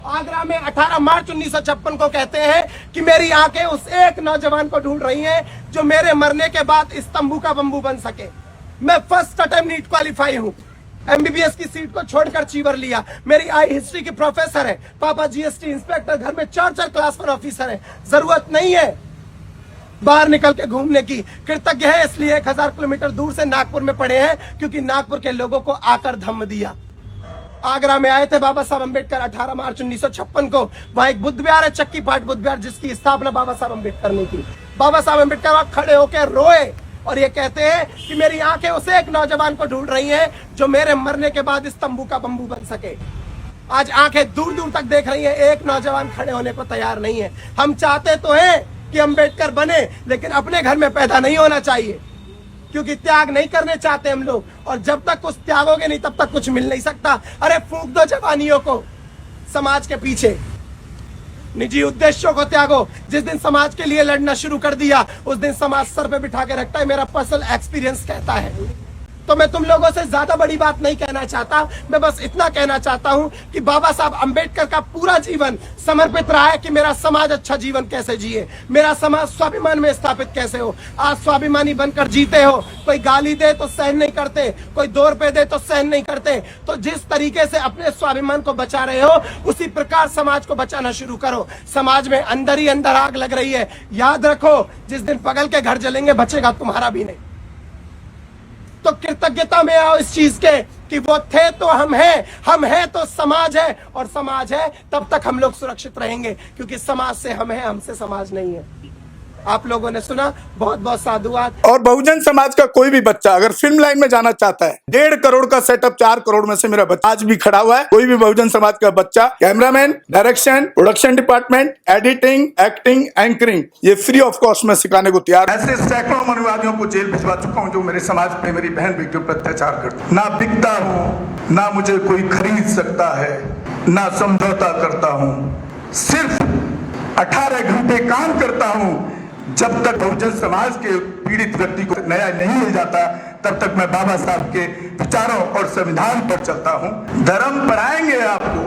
आगरा में 18 मार्च 1956 को कहते हैं कि मेरी आंखें उस एक नौजवान को ढूंढ रही हैं जो मेरे मरने के बाद इस तंबू का बंबू बन सके। मैं फर्स्ट अटेम्प्ट नीट क्वालिफाई हूं। एमबीबीएस की सीट को छोड़कर चीवर लिया। मेरी आई हिस्ट्री की प्रोफेसर है, पापा जीएसटी इंस्पेक्टर, घर में 4 क्लास 1 ऑफिसर है। जरूरत नहीं है बाहर निकल के घूमने की। कृतज्ञ है इसलिए 1000 किलोमीटर दूर से नागपुर में पड़े हैं क्योंकि नागपुर के लोगों को आकर धम्म दिया। आगरा में आए थे बाबा साहब अम्बेडकर 18 मार्च 1956 को। वहां एक बुद्ध विहार है, चक्की पाट बुद्ध विहार, जिसकी स्थापना बाबा साहब अम्बेडकर ने की। बाबा साहब अम्बेडकर वहां खड़े होकर रोए और ये कहते हैं कि मेरी आंखें उस एक नौजवान को ढूंढ रही हैं जो मेरे मरने के बाद इस तंबू का बंबू बन सके। आज आंखें दूर दूर तक देख रही हैं, एक नौजवान खड़े होने को तैयार नहीं है। हम चाहते तो हैं कि अम्बेडकर बने, लेकिन अपने घर में पैदा नहीं होना चाहिए क्योंकि त्याग नहीं करने चाहते हम लोग, और जब तक कुछ त्यागोगे नहीं तब तक कुछ मिल नहीं सकता। अरे फूंक दो जवानियों को समाज के पीछे, निजी उद्देश्यों को त्यागो। जिस दिन समाज के लिए लड़ना शुरू कर दिया उस दिन समाज सर पे बिठा के रखता है, मेरा पर्सनल एक्सपीरियंस कहता है। तो मैं तुम लोगों से ज्यादा बड़ी बात नहीं कहना चाहता, मैं बस इतना कहना चाहता हूं कि बाबा साहब अम्बेडकर का पूरा जीवन समर्पित रहा है कि मेरा समाज अच्छा जीवन कैसे जिए, मेरा समाज स्वाभिमान में स्थापित कैसे हो। आज स्वाभिमानी बनकर जीते हो, कोई गाली दे तो सहन नहीं करते, कोई 2 रुपए दे तो सहन नहीं करते। तो जिस तरीके से अपने स्वाभिमान को बचा रहे हो उसी प्रकार समाज को बचाना शुरू करो। समाज में अंदर ही अंदर आग लग रही है, याद रखो जिस दिन पगल के घर जलेंगे बचेगा तुम्हारा भी नहीं। तो कृतज्ञता में आओ इस चीज के कि वो थे तो हम हैं तो समाज है, और समाज है तब तक हम लोग सुरक्षित रहेंगे क्योंकि समाज से हम हैं, हमसे समाज नहीं है। आप लोगों ने सुना, बहुत बहुत साधुवाद। और बहुजन समाज का कोई भी बच्चा अगर फिल्म लाइन में जाना चाहता है, 1.5 करोड़ का सेटअप 4 करोड़ में से मेरा बच्चा आज भी खड़ा हुआ है। कोई भी बहुजन समाज का बच्चा cameraman, direction, production department, editing, acting, anchoring, ये फ्री ऑफ कॉस्ट में सिखाने को तैयार। ऐसे सैकड़ों मनुवादियों को जेल भिजवा चुका हूँ जो मेरे समाज पे मेरी बहन बेटियों पर अत्याचार करते। ना बिकता हूँ, ना मुझे कोई खरीद सकता है, ना समझौता करता हूँ। सिर्फ 18 घंटे काम करता हूँ। जब तक बहुजन समाज के पीड़ित व्यक्ति को न्याय नहीं मिल जाता तब तक मैं बाबा साहब के विचारों और संविधान पर चलता हूँ। धर्म पढ़ाएंगे आपको,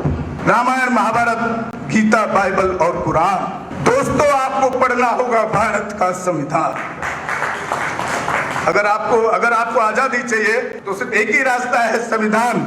रामायण, महाभारत, गीता, बाइबल और कुरान। दोस्तों आपको पढ़ना होगा भारत का संविधान। अगर आपको आजादी चाहिए तो सिर्फ एक ही रास्ता है, संविधान।